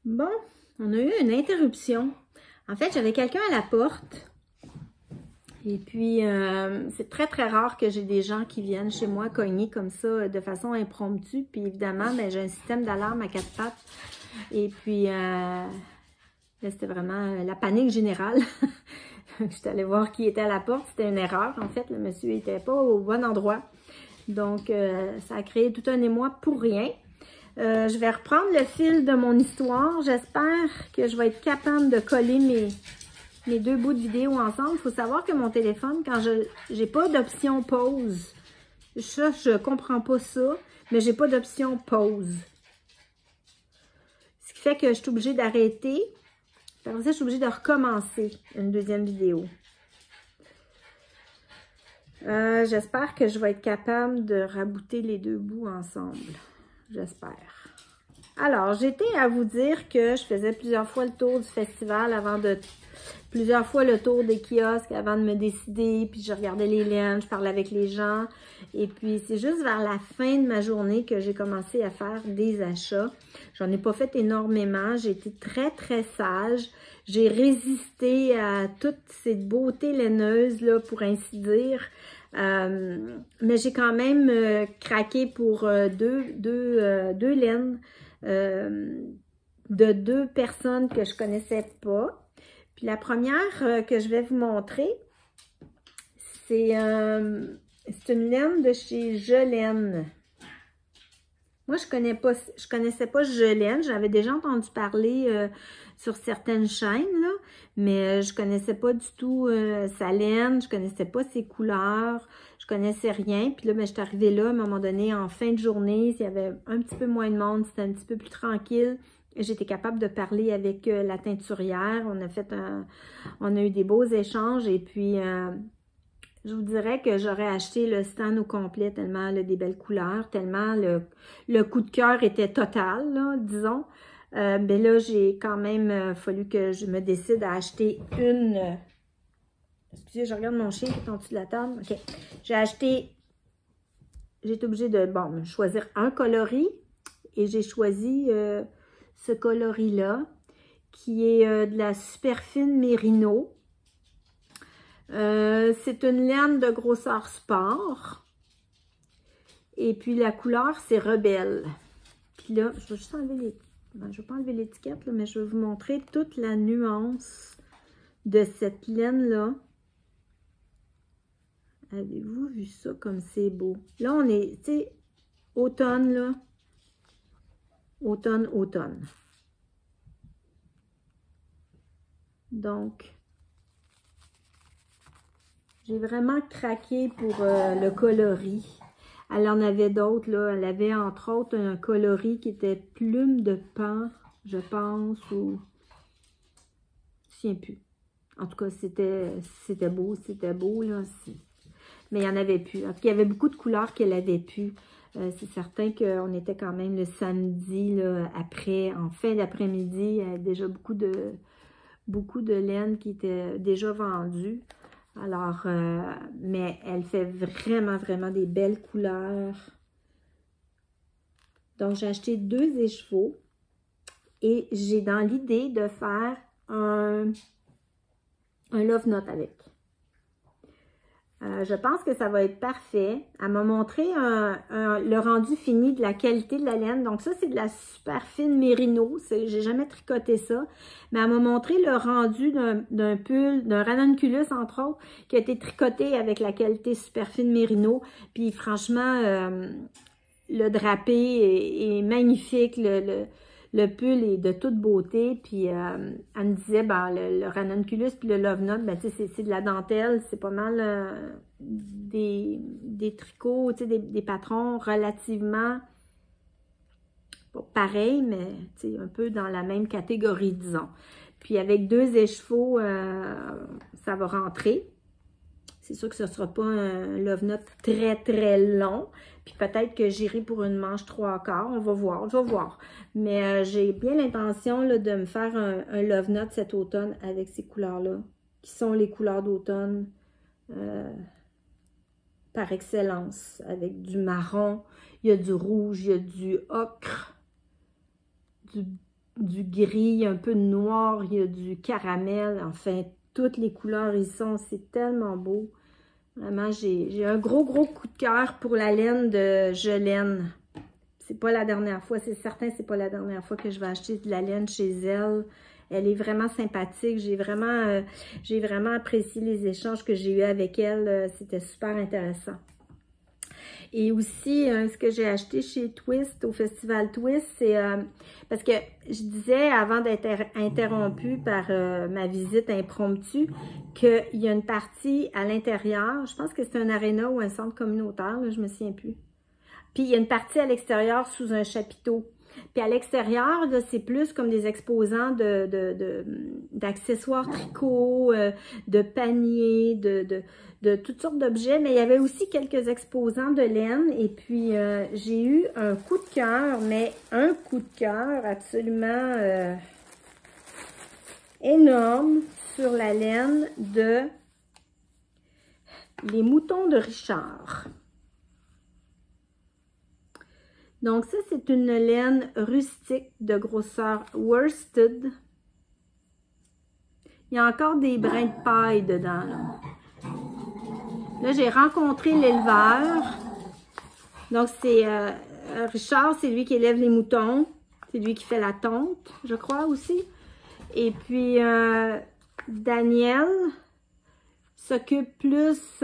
Bon, on a eu une interruption. En fait, j'avais quelqu'un à la porte. Et puis, c'est très, très rare que j'ai des gens qui viennent chez moi cogner comme ça de façon impromptue. Puis évidemment, ben, j'ai un système d'alarme à 4 pattes. Et puis, là, c'était vraiment la panique générale. Je suis allée voir qui était à la porte. C'était une erreur, en fait. Le monsieur n'était pas au bon endroit. Donc, ça a créé tout un émoi pour rien. Je vais reprendre le fil de mon histoire. J'espère que je vais être capable de coller mes deux bouts de vidéo ensemble. Il faut savoir que mon téléphone, quand je n'ai pas d'option pause, ça, je comprends pas ça, mais j'ai pas d'option pause. Ce qui fait que je suis obligée d'arrêter. Après ça, je suis obligée de recommencer une deuxième vidéo. J'espère que je vais être capable de rabouter les deux bouts ensemble. J'espère. Alors, j'étais à vous dire que je faisais plusieurs fois le tour du festival plusieurs fois le tour des kiosques avant de me décider, puis je regardais les laines, je parlais avec les gens. Et puis, c'est juste vers la fin de ma journée que j'ai commencé à faire des achats. J'en ai pas fait énormément. J'ai été très, très sage. J'ai résisté à toute cette beauté laineuse, là, pour ainsi dire. Mais j'ai quand même craqué pour deux laines de deux personnes que je connaissais pas. Puis la première que je vais vous montrer, c'est une laine de chez Gelaine. Moi, je connaissais pas Gelaine. J'avais déjà entendu parler sur certaines chaînes, là, mais je connaissais pas du tout sa laine, je connaissais pas ses couleurs, je connaissais rien. Puis là, ben, je suis arrivée là, à un moment donné, en fin de journée, il y avait un petit peu moins de monde, c'était un petit peu plus tranquille. J'étais capable de parler avec la teinturière. On a eu des beaux échanges et puis je vous dirais que j'aurais acheté le stand au complet tellement il a des belles couleurs, tellement le coup de cœur était total, là, disons. Mais là, j'ai quand même fallu que je me décide à acheter une. Excusez, je regarde mon chien qui est en dessous de la table. OK. J'ai été obligée de choisir un coloris et j'ai choisi ce coloris-là, qui est de la super fine Mérino. C'est une laine de grosseur sport. Et puis la couleur, c'est Rebelle. Puis là, je vais juste enlever je vais pas enlever l'étiquette, mais je vais vous montrer toute la nuance de cette laine-là. Avez-vous vu ça comme c'est beau? Là, on est, tu sais, automne, là. Automne, automne. Donc, j'ai vraiment craqué pour le coloris. Elle en avait d'autres, là. Elle avait entre autres un coloris qui était plume de paon, je pense, ou... Je ne sais plus. En tout cas, c'était beau, là. Mais il n'y en avait plus. En tout cas, il y avait beaucoup de couleurs qu'elle avait plus. C'est certain qu'on était quand même le samedi, là, après, en fin d'après-midi, il y avait déjà beaucoup de laine qui était déjà vendue. Alors, mais elle fait vraiment, vraiment des belles couleurs. Donc, j'ai acheté 2 écheveaux et j'ai dans l'idée de faire un love knot avec. Je pense que ça va être parfait. Elle m'a montré le rendu fini de la qualité de la laine. Donc ça, c'est de la super fine Mérino. J'ai jamais tricoté ça. Mais elle m'a montré le rendu d'un pull, d'un ranunculus, entre autres, qui a été tricoté avec la qualité super fine Mérino. Puis franchement, le drapé est magnifique. Le pull est de toute beauté, puis elle me disait, ben, le ranunculus puis le love knot, ben, c'est de la dentelle, c'est pas mal des tricots, des patrons relativement pas pareils, mais un peu dans la même catégorie, disons. Puis avec 2 écheveaux, ça va rentrer. C'est sûr que ce ne sera pas un love knot très, très long. Puis peut-être que j'irai pour une manche 3/4. On va voir, je vais voir. Mais j'ai bien l'intention de me faire un love knot cet automne avec ces couleurs-là, qui sont les couleurs d'automne par excellence, avec du marron, il y a du rouge, il y a du ocre, du gris, un peu de noir, il y a du caramel, enfin, toutes les couleurs y sont, c'est tellement beau. Vraiment, j'ai un gros coup de cœur pour la laine de Jolaine. C'est pas la dernière fois, c'est certain, c'est pas la dernière fois que je vais acheter de la laine chez elle. Elle est vraiment sympathique. J'ai vraiment apprécié les échanges que j'ai eus avec elle. C'était super intéressant. Et aussi, ce que j'ai acheté chez Twist, au Festival Twist, c'est parce que je disais, avant d'être interrompue par ma visite impromptue, qu'il y a une partie à l'intérieur, je pense que c'est un aréna ou un centre communautaire, là, je me souviens plus. Puis, il y a une partie à l'extérieur sous un chapiteau. Puis, à l'extérieur, c'est plus comme des exposants d'accessoires tricot, de paniers, de toutes sortes d'objets. Mais il y avait aussi quelques exposants de laine. Et puis, j'ai eu un coup de cœur, mais un coup de cœur absolument énorme sur la laine de Les Moutons de Richard. Donc ça, c'est une laine rustique de grosseur worsted. Il y a encore des brins de paille dedans. Là j'ai rencontré l'éleveur. Donc c'est Richard, c'est lui qui élève les moutons. C'est lui qui fait la tonte, je crois aussi. Et puis Daniel s'occupe plus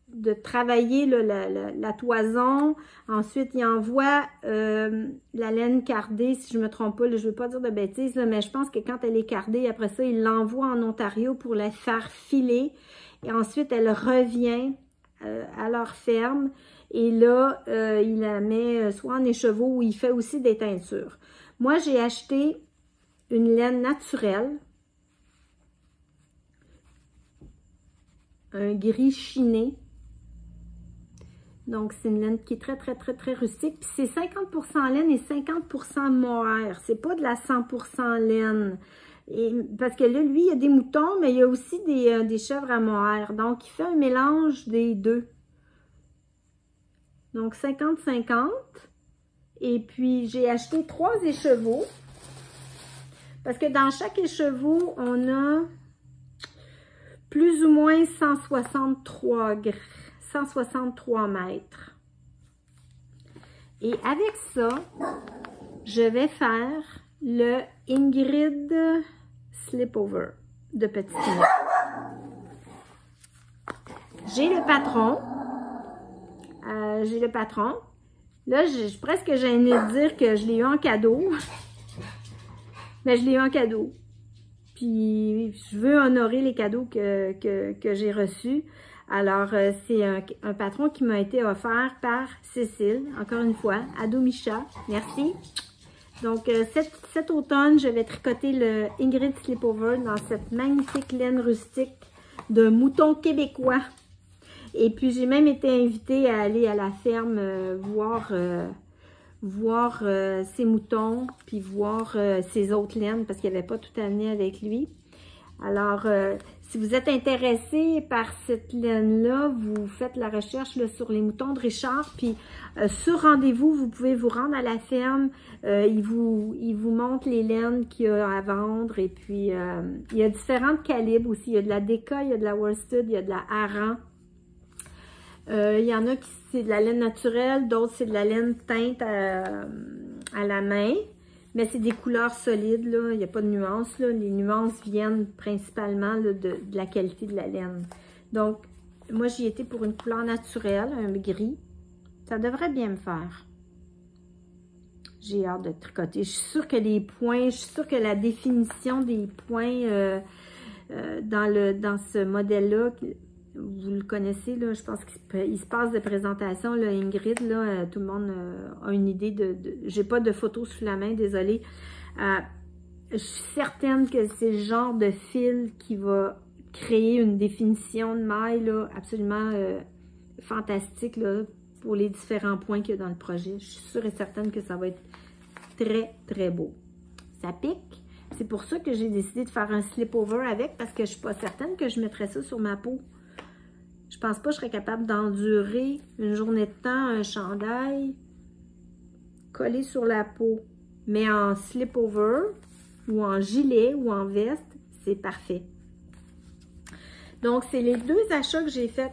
de travailler là, la toison. Ensuite, il envoie la laine cardée, si je ne me trompe pas, là, je ne veux pas dire de bêtises, là, mais je pense que quand elle est cardée, après ça, il l'envoie en Ontario pour la faire filer. Et ensuite, elle revient à leur ferme. Et là, il la met soit en écheveau ou il fait aussi des teintures. Moi, j'ai acheté une laine naturelle. Un gris chiné. Donc, c'est une laine qui est très rustique. Puis, c'est 50% laine et 50% mohair. C'est pas de la 100% laine. Et, parce que là, lui, il y a des moutons, mais il y a aussi des chèvres à mohair. Donc, il fait un mélange des deux. Donc, 50-50. Et puis, j'ai acheté 3 écheveaux. Parce que dans chaque écheveau, on a plus ou moins 163 mètres. Et avec ça, je vais faire le Ingrid Slipover de Petit Filet. J'ai le patron. Là, je suis presque gênée de dire que je l'ai eu en cadeau. Mais je l'ai eu en cadeau. Puis, je veux honorer les cadeaux que j'ai reçus. Alors, c'est un patron qui m'a été offert par Cécile, encore une fois, Ado Micha. Merci. Donc, cet automne, je vais tricoter le Ingrid Slipover dans cette magnifique laine rustique de mouton québécois. Et puis, j'ai même été invitée à aller à la ferme voir ses moutons, puis voir ses autres laines, parce qu'il n'y avait pas tout amené avec lui. Alors, si vous êtes intéressé par cette laine-là, vous faites la recherche là, sur les moutons de Richard, puis sur rendez-vous, vous pouvez vous rendre à la ferme. Il vous montre les laines qu'il y a à vendre, et puis il y a différents calibres aussi. Il y a de la Deka, il y a de la worsted, il y a de la Aran. Il y en a qui c'est de la laine naturelle, d'autres c'est de la laine teinte à la main. Mais c'est des couleurs solides, là. Il n'y a pas de nuances, là. Les nuances viennent principalement là, de la qualité de la laine. Donc, moi, j'y étais pour une couleur naturelle, un gris. Ça devrait bien me faire. J'ai hâte de tricoter. Je suis sûre que les points, je suis sûre que la définition des points dans ce modèle-là, vous le connaissez, là, je pense qu'il se passe de présentation, là, Ingrid, là, tout le monde a une idée j'ai pas de photos sous la main, désolée. Je suis certaine que c'est le genre de fil qui va créer une définition de maille, là, absolument fantastique, là, pour les différents points qu'il y a dans le projet. Je suis sûre et certaine que ça va être très beau. Ça pique. C'est pour ça que j'ai décidé de faire un slip-over avec, parce que je suis pas certaine que je mettrais ça sur ma peau. Je pense pas que je serais capable d'endurer une journée de temps un chandail collé sur la peau. Mais en slip-over ou en gilet ou en veste, c'est parfait. Donc, c'est les deux achats que j'ai faits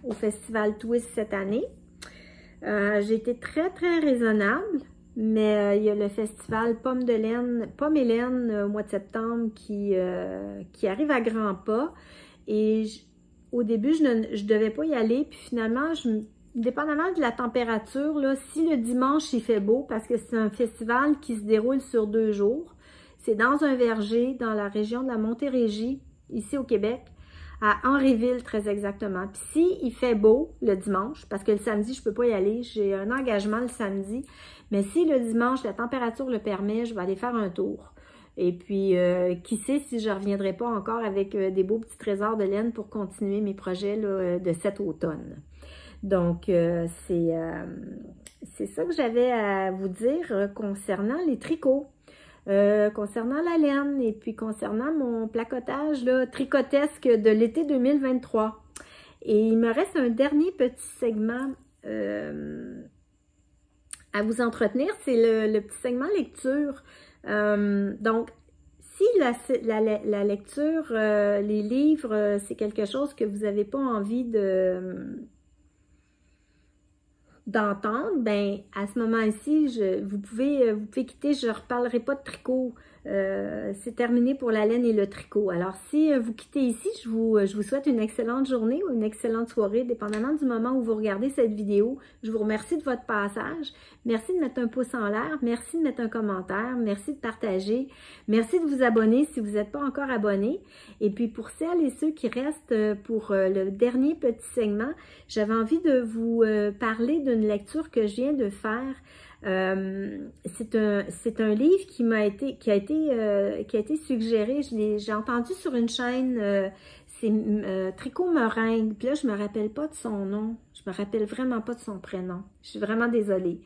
au Festival Twist cette année. J'ai été très, très raisonnable, mais il y a le festival Pomme et laine au mois de septembre qui arrive à grands pas. Et au début, je ne devais pas y aller, puis finalement, dépendamment de la température, là, si le dimanche il fait beau, parce que c'est un festival qui se déroule sur 2 jours, c'est dans un verger dans la région de la Montérégie, ici au Québec, à Henryville très exactement. Puis si il fait beau le dimanche, parce que le samedi, je ne peux pas y aller, j'ai un engagement le samedi, mais si le dimanche, la température le permet, je vais aller faire un tour. Et puis, qui sait si je ne reviendrai pas encore avec des beaux petits trésors de laine pour continuer mes projets là, de cet automne. Donc, c'est ça que j'avais à vous dire concernant les tricots. Concernant la laine et puis concernant mon placotage là, tricotesque de l'été 2023. Et il me reste un dernier petit segment à vous entretenir, c'est le petit segment lecture. Donc, si la lecture, les livres, c'est quelque chose que vous n'avez pas envie d'entendre, ben à ce moment-ci, vous pouvez quitter, je ne reparlerai pas de tricot. C'est terminé pour la laine et le tricot. Alors, si vous quittez ici, je vous souhaite une excellente journée ou une excellente soirée, dépendamment du moment où vous regardez cette vidéo. Je vous remercie de votre passage. Merci de mettre un pouce en l'air. Merci de mettre un commentaire. Merci de partager. Merci de vous abonner si vous n'êtes pas encore abonné. Et puis, pour celles et ceux qui restent pour le dernier petit segment, j'avais envie de vous parler d'une lecture que je viens de faire. C'est un livre qui a été suggéré. J'ai entendu sur une chaîne, c'est Tricot Meringue. Puis là, je me rappelle pas de son nom. Je me rappelle vraiment pas de son prénom. Je suis vraiment désolée.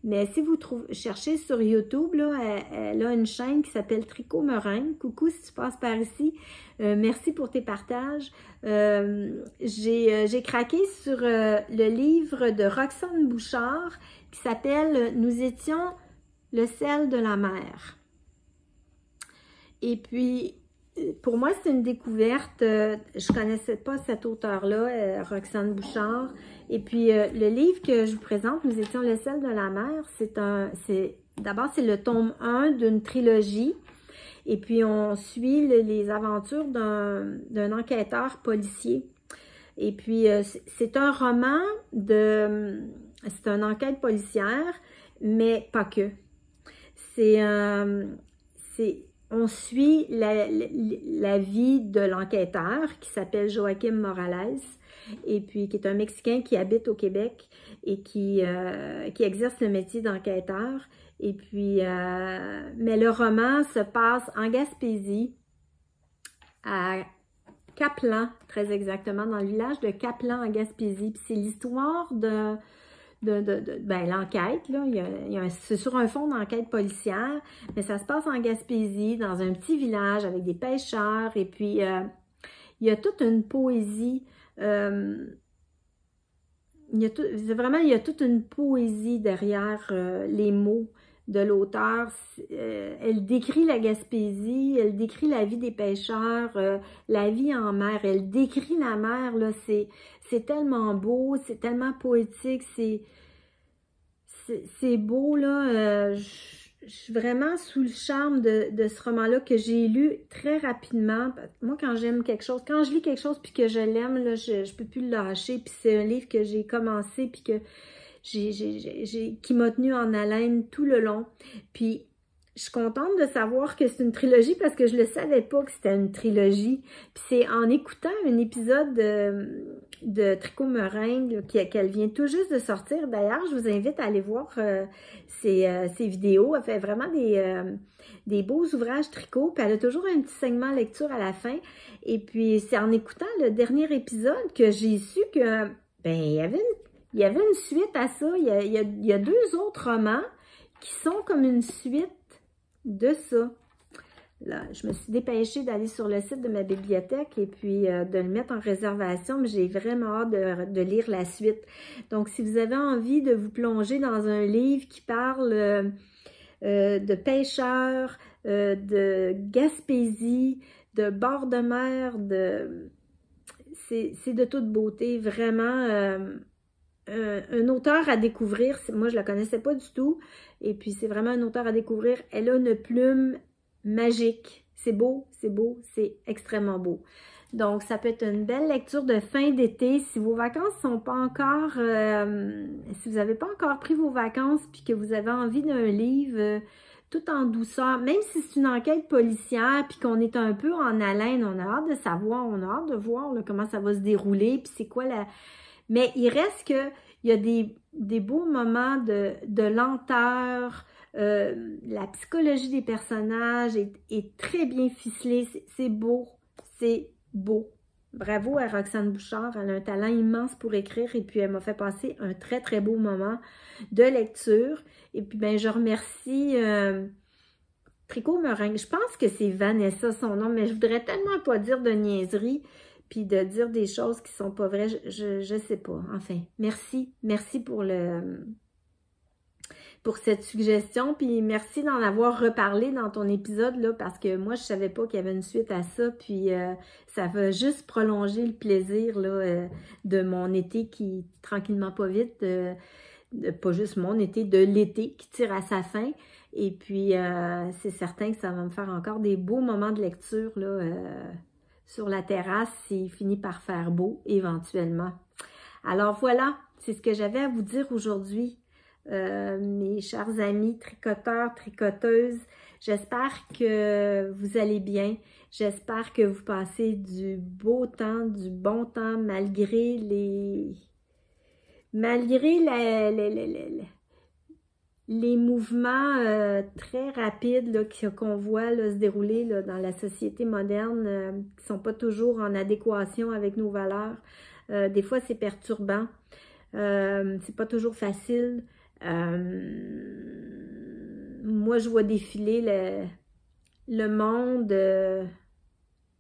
Mais si vous cherchez sur YouTube, là, elle a une chaîne qui s'appelle Tricot Meringue. Coucou si tu passes par ici. Merci pour tes partages. J'ai craqué sur le livre de Roxane Bouchard qui s'appelle « Nous étions le sel de la mer ». Et puis, pour moi, c'est une découverte. Je ne connaissais pas cet auteur-là, Roxane Bouchard. Et puis, le livre que je vous présente, « Nous étions le sel de la mer », d'abord, c'est le tome 1 d'une trilogie. Et puis, on suit les aventures d'un enquêteur policier. Et puis, c'est un roman c'est une enquête policière, mais pas que. On suit la vie de l'enquêteur qui s'appelle Joaquim Morales, et puis qui est un Mexicain qui habite au Québec et qui exerce le métier d'enquêteur. Et puis, mais le roman se passe en Gaspésie, à Caplan, très exactement, dans le village de Caplan en Gaspésie. Puis c'est l'histoire de l'enquête, là. C'est sur un fond d'enquête policière, mais ça se passe en Gaspésie, dans un petit village avec des pêcheurs, et puis il y a toute une poésie, il y a toute une poésie derrière les mots de l'auteur. Elle décrit la Gaspésie, elle décrit la vie des pêcheurs, la vie en mer, elle décrit la mer, là, c'est tellement beau, c'est tellement poétique, c'est beau, là. Je suis vraiment sous le charme de ce roman-là que j'ai lu très rapidement. Moi, quand j'aime quelque chose, quand je lis quelque chose puis que je l'aime, là, je peux plus le lâcher. Puis c'est un livre que j'ai commencé puis que qui m'a tenu en haleine tout le long. Puis je suis contente de savoir que c'est une trilogie parce que je ne le savais pas que c'était une trilogie. Puis c'est en écoutant un épisode de Tricot Meringue qu'elle vient tout juste de sortir. D'ailleurs, je vous invite à aller voir ses vidéos. Elle fait vraiment des beaux ouvrages tricot. Puis elle a toujours un petit segment lecture à la fin. Et puis c'est en écoutant le dernier épisode que j'ai su que il y avait une suite à ça. Il y a 2 autres romans qui sont comme une suite de ça. Là, je me suis dépêchée d'aller sur le site de ma bibliothèque et puis de le mettre en réservation, mais j'ai vraiment hâte de lire la suite. Donc, si vous avez envie de vous plonger dans un livre qui parle de pêcheurs, de Gaspésie, de bord de mer, c'est de toute beauté, vraiment un auteur à découvrir. Moi, je ne la connaissais pas du tout, et puis c'est vraiment un auteur à découvrir. Elle a une plume magique. C'est beau, c'est extrêmement beau. Donc, ça peut être une belle lecture de fin d'été. Si vos vacances sont pas encore... si vous n'avez pas encore pris vos vacances puis que vous avez envie d'un livre tout en douceur, même si c'est une enquête policière puis qu'on est un peu en haleine, on a hâte de savoir, on a hâte de voir là, comment ça va se dérouler puis c'est quoi la... Mais il reste que il y a des beaux moments de lenteur. La psychologie des personnages est très bien ficelée. C'est beau. C'est beau. Bravo à Roxane Bouchard. Elle a un talent immense pour écrire et puis elle m'a fait passer un très, très beau moment de lecture. Et puis, ben, je remercie Tricot Meringue. Je pense que c'est Vanessa son nom, mais je voudrais tellement pas dire de niaiserie puis de dire des choses qui sont pas vraies. Je sais pas. Enfin, merci. Merci pour cette suggestion, puis merci d'en avoir reparlé dans ton épisode, là, parce que moi, je savais pas qu'il y avait une suite à ça, puis ça va juste prolonger le plaisir, là, de mon été qui, tranquillement pas vite, pas juste mon été, de l'été qui tire à sa fin, et puis c'est certain que ça va me faire encore des beaux moments de lecture, là, sur la terrasse, s'il finit par faire beau, éventuellement. Alors voilà, c'est ce que j'avais à vous dire aujourd'hui. Mes chers amis tricoteurs, tricoteuses, j'espère que vous allez bien, j'espère que vous passez du beau temps, du bon temps, malgré les mouvements très rapides qu'on voit là, se dérouler là, dans la société moderne, qui sont pas toujours en adéquation avec nos valeurs. Des fois, c'est perturbant, c'est pas toujours facile. Moi, je vois défiler le monde,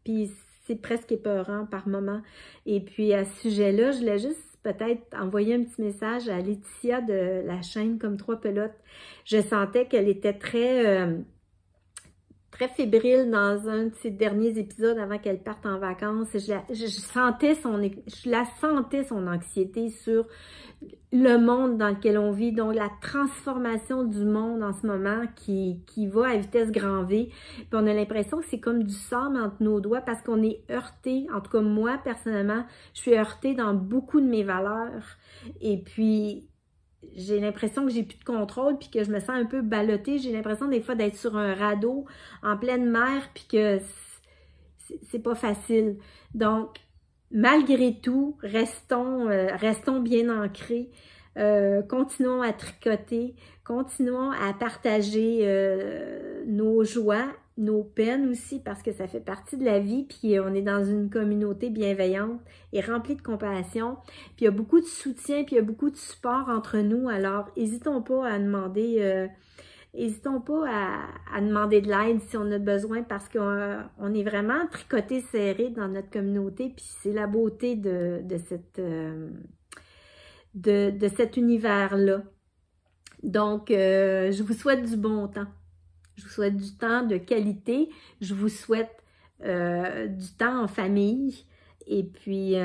puis c'est presque épeurant par moments. Et puis, à ce sujet-là, je voulais juste peut-être envoyer un petit message à Laetitia de la chaîne Comme Trois Pelotes. Je sentais qu'elle était très fébrile dans un de ses derniers épisodes avant qu'elle parte en vacances. Je la sentais son anxiété sur le monde dans lequel on vit, donc la transformation du monde en ce moment qui va à vitesse grand V. Puis on a l'impression que c'est comme du sable entre nos doigts parce qu'on est heurté. En tout cas, moi, personnellement, je suis heurtée dans beaucoup de mes valeurs. Et puis, j'ai l'impression que j'ai plus de contrôle puis que je me sens un peu ballottée. J'ai l'impression des fois d'être sur un radeau en pleine mer puis que c'est pas facile. Donc, malgré tout, restons bien ancrés, continuons à tricoter, continuons à partager nos joies, nos peines aussi, parce que ça fait partie de la vie, puis on est dans une communauté bienveillante et remplie de compassion, puis il y a beaucoup de soutien, puis il y a beaucoup de support entre nous, alors n'hésitons pas à demander... à demander de l'aide si on a besoin parce qu'on est vraiment tricoté serré dans notre communauté puis c'est la beauté de cet univers-là. Donc, je vous souhaite du bon temps. Je vous souhaite du temps de qualité. Je vous souhaite du temps en famille. Et puis,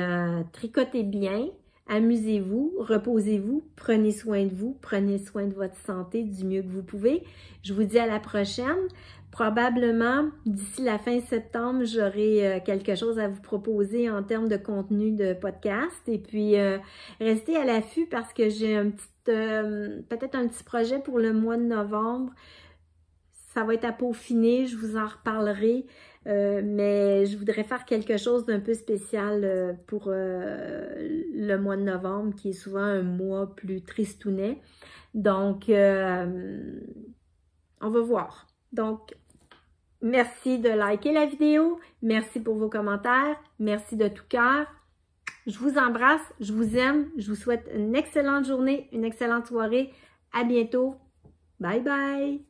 tricotez bien. Amusez-vous, reposez-vous, prenez soin de vous, prenez soin de votre santé du mieux que vous pouvez. Je vous dis à la prochaine. Probablement, d'ici la fin septembre, j'aurai quelque chose à vous proposer en termes de contenu de podcast. Et puis, restez à l'affût parce que j'ai peut-être un petit projet pour le mois de novembre. Ça va être à peaufiner, je vous en reparlerai. Mais je voudrais faire quelque chose d'un peu spécial pour le mois de novembre, qui est souvent un mois plus tristounet. Donc, on va voir. Donc, merci de liker la vidéo. Merci pour vos commentaires. Merci de tout cœur. Je vous embrasse, je vous aime. Je vous souhaite une excellente journée, une excellente soirée. À bientôt. Bye bye!